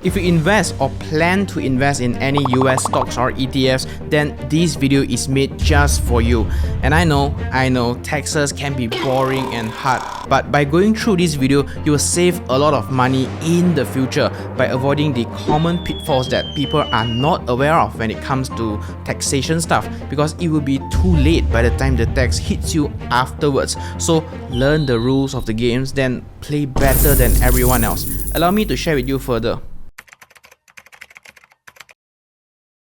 If you invest or plan to invest in any US stocks or ETFs, then this video is made just for you. And I know, taxes can be boring and hard, but by going through this video, you will save a lot of money in the future by avoiding the common pitfalls that people are not aware of when it comes to taxation stuff, because it will be too late by the time the tax hits you afterwards. So learn the rules of the games, then play better than everyone else. Allow me to share with you further.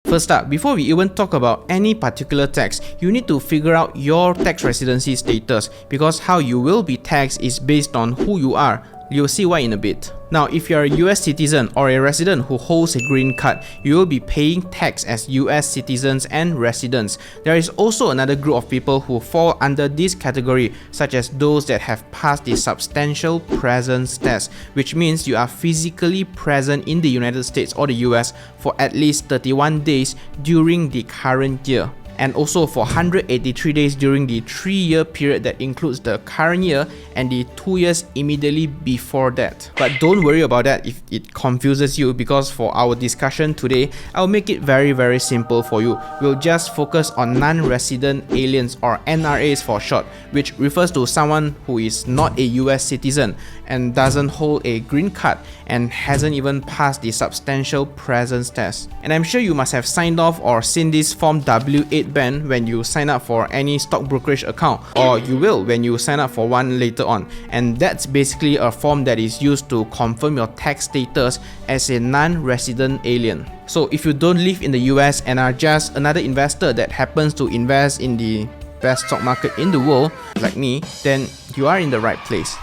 First up, before we even talk about any particular tax, you need to figure out your tax residency status, because how you will be taxed is based on who you are. You'll see why in a bit. Now, if you're a US citizen or a resident who holds a green card, you will be paying tax as US citizens and residents. There is also another group of people who fall under this category, such as those that have passed the substantial presence test, which means you are physically present in the United States or the US for at least 31 days during the current year, and also for 183 days during the 3-year period that includes the current year and the 2 years immediately before that. But don't worry about that if it confuses you, because for our discussion today, I'll make it very simple for you. We'll just focus on non-resident aliens, or NRAs for short, which refers to someone who is not a US citizen and doesn't hold a green card and hasn't even passed the substantial presence test. And I'm sure you must have signed off or seen this Form W8 band when you sign up for any stock brokerage account, or you will when you sign up for one later on. And that's basically a form that is used to confirm your tax status as a non-resident alien. So if you don't live in the US and are just another investor that happens to invest in the best stock market in the world, like me, then you are in the right place.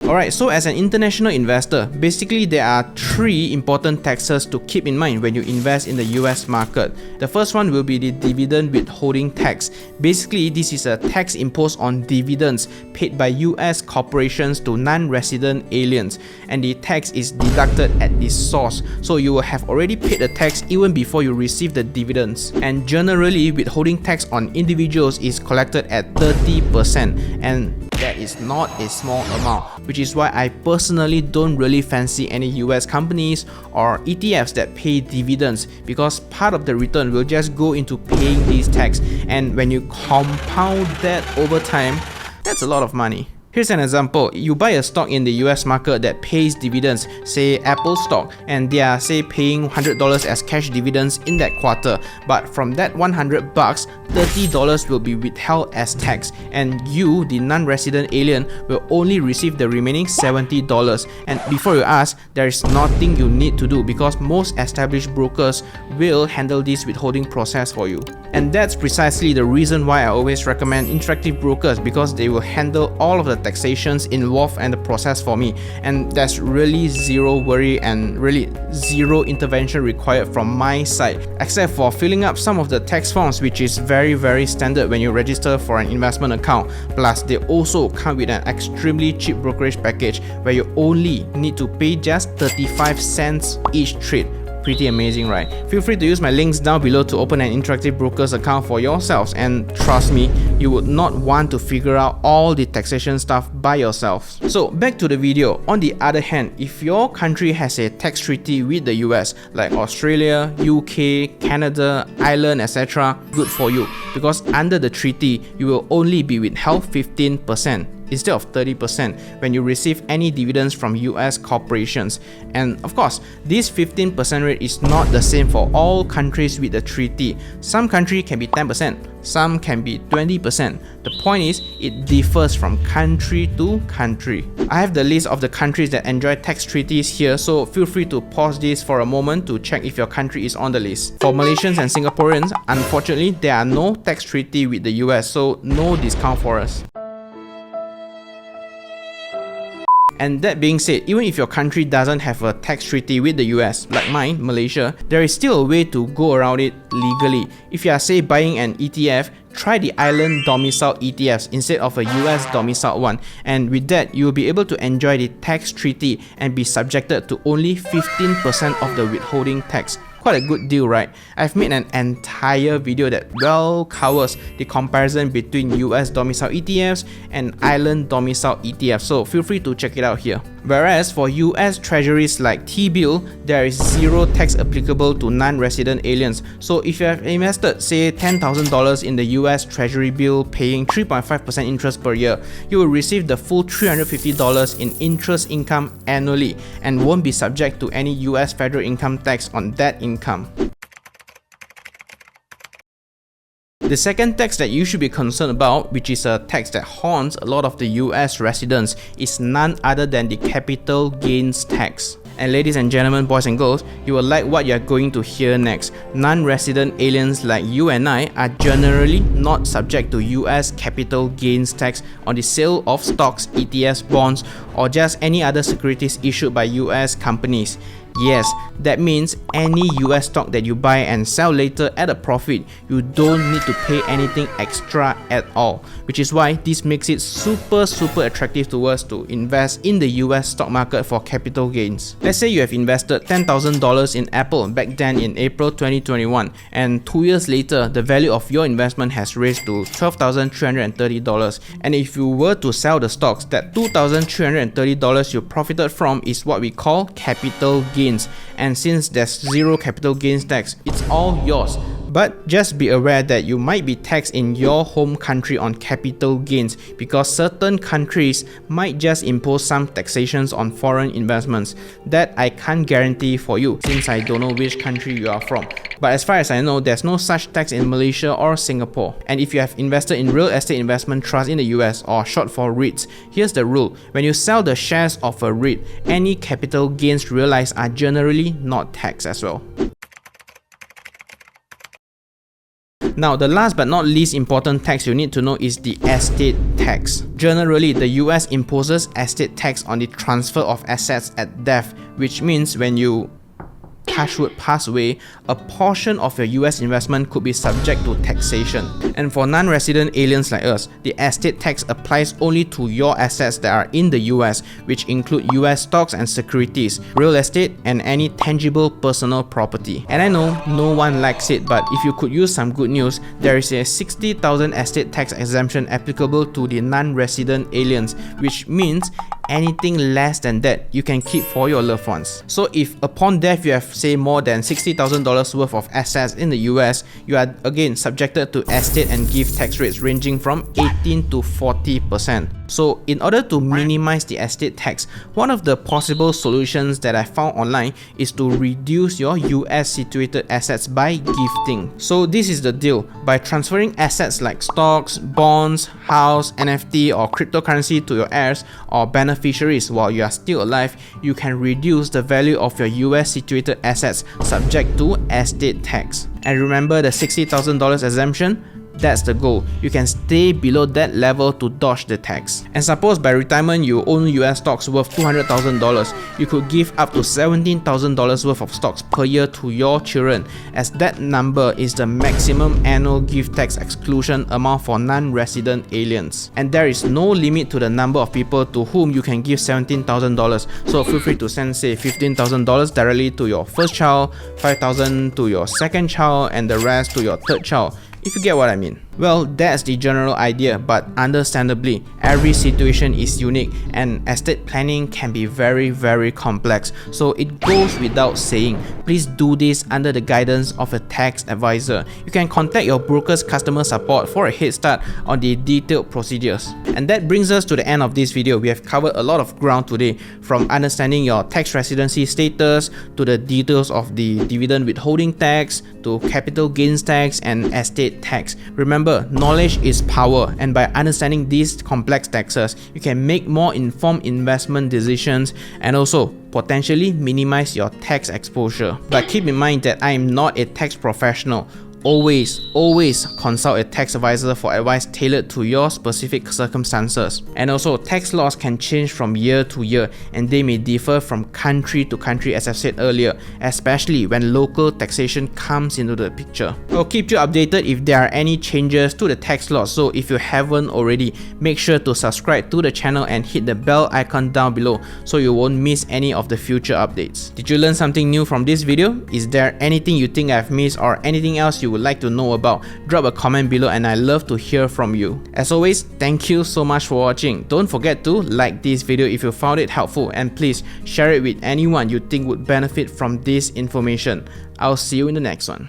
Alright, so as an international investor, basically there are 3 important taxes to keep in mind when you invest in the US market. The first one will be the Dividend Withholding Tax. Basically, this is a tax imposed on dividends paid by US corporations to non-resident aliens, and the tax is deducted at the source. So you will have already paid the tax even before you receive the dividends. And generally, withholding tax on individuals is collected at 30%, and that is not a small amount, which is why I personally don't really fancy any US companies or ETFs that pay dividends, because part of the return will just go into paying these tax, and when you compound that over time, that's a lot of money. Here's an example. You buy a stock in the US market that pays dividends, say Apple stock, and they are say paying $100 as cash dividends in that quarter. But from that $100, $30 will be withheld as tax, and you, the non-resident alien, will only receive the remaining $70. And before you ask, there is nothing you need to do, because most established brokers will handle this withholding process for you. And that's precisely the reason why I always recommend interactive brokers, because they will handle all of the taxations involved and the process for me, and there's really zero worry and really zero intervention required from my side, except for filling up some of the tax forms, which is very standard when you register for an investment account. Plus, they also come with an extremely cheap brokerage package where you only need to pay just 35 cents each trade. Pretty amazing, right? Feel free to use my links down below to open an interactive broker's account for yourselves, and trust me, you would not want to figure out all the taxation stuff by yourself. So back to the video. On the other hand, if your country has a tax treaty with the US, like Australia, UK, Canada, Ireland, etc., good for you, because under the treaty, you will only be withheld 15%. Instead of 30% when you receive any dividends from US corporations. And of course, this 15% rate is not the same for all countries with the treaty. Some country can be 10%, some can be 20%. The point is, it differs from country to country. I have the list of the countries that enjoy tax treaties here, so feel free to pause this for a moment to check if your country is on the list. For Malaysians and Singaporeans, unfortunately, there are no tax treaty with the US, so no discount for us. And that being said, even if your country doesn't have a tax treaty with the US, like mine, Malaysia, there is still a way to go around it legally. If you are say buying an ETF, try the island domiciled ETFs instead of a US domiciled one, and with that you will be able to enjoy the tax treaty and be subjected to only 15% of the withholding tax. Quite a good deal, right? I've made an entire video that well covers the comparison between US domiciled ETFs and island domiciled ETFs, so feel free to check it out here. Whereas for US treasuries like T-bill, there is zero tax applicable to non-resident aliens. So if you have invested say $10,000 in the US treasury bill paying 3.5% interest per year, you will receive the full $350 in interest income annually and won't be subject to any US federal income tax on that income. The second tax that you should be concerned about, which is a tax that haunts a lot of the US residents, is none other than the capital gains tax. And ladies and gentlemen, boys and girls, you will like what you are going to hear next. Non-resident aliens like you and I are generally not subject to US capital gains tax on the sale of stocks, ETFs, bonds, or just any other securities issued by US companies. Yes, that means any US stock that you buy and sell later at a profit, you don't need to pay anything extra at all. Which is why this makes it super attractive to us to invest in the US stock market for capital gains. Let's say you have invested $10,000 in Apple back then in April 2021, and 2 years later, the value of your investment has raised to $12,330. And if you were to sell the stocks, that $2,330 you profited from is what we call capital gains. And since there's zero capital gains tax, it's all yours. But just be aware that you might be taxed in your home country on capital gains because certain countries might just impose some taxations on foreign investments. That I can't guarantee for you since I don't know which country you are from. But as far as I know, there's no such tax in Malaysia or Singapore. And if you have invested in real estate investment trust in the US, or short for REITs, here's the rule. When you sell the shares of a REIT, any capital gains realized are generally not taxed as well. Now, the last but not least important tax you need to know is the estate tax. Generally, the US imposes estate tax on the transfer of assets at death, which means when you touchwood pass away, a portion of your US investment could be subject to taxation. And for non-resident aliens like us, the estate tax applies only to your assets that are in the US, which include US stocks and securities, real estate, and any tangible personal property. And I know no one likes it, but if you could use some good news, there is a 60,000 estate tax exemption applicable to the non-resident aliens, which means anything less than that you can keep for your loved ones. So if upon death you have say more than $60,000 worth of assets in the US, you are again subjected to estate and gift tax rates ranging from 18 to 40%. So in order to minimize the estate tax, one of the possible solutions that I found online is to reduce your US situated assets by gifting. So this is the deal. By transferring assets like stocks, bonds, house, NFT or cryptocurrency to your heirs or beneficiaries while you are still alive, you can reduce the value of your US situated assets subject to estate tax. And remember the $60,000 exemption? That's the goal. You can stay below that level to dodge the tax. And suppose by retirement you own US stocks worth $200,000, you could give up to $17,000 worth of stocks per year to your children, as that number is the maximum annual gift tax exclusion amount for non-resident aliens. And there is no limit to the number of people to whom you can give $17,000. So feel free to send say $15,000 directly to your first child, $5,000 to your second child, and the rest to your third child. If you get what I mean. Well, that's the general idea, but understandably, every situation is unique and estate planning can be very complex. So it goes without saying, please do this under the guidance of a tax advisor. You can contact your broker's customer support for a head start on the detailed procedures. And that brings us to the end of this video. We have covered a lot of ground today, from understanding your tax residency status, to the details of the dividend withholding tax, to capital gains tax and estate tax. Remember, knowledge is power, and by understanding these complex taxes, you can make more informed investment decisions and also potentially minimize your tax exposure. But keep in mind that I am not a tax professional. Always consult a tax advisor for advice tailored to your specific circumstances. And also, tax laws can change from year to year and they may differ from country to country, as I've said earlier, especially when local taxation comes into the picture. I'll keep you updated if there are any changes to the tax laws, so if you haven't already, make sure to subscribe to the channel and hit the bell icon down below so you won't miss any of the future updates. Did you learn something new from this video? Is there anything you think I've missed or anything else you would would like to know about, drop a comment below and I love to hear from you. As always, thank you so much for watching. Don't forget to like this video if you found it helpful, and please share it with anyone you think would benefit from this information. I'll see you in the next one.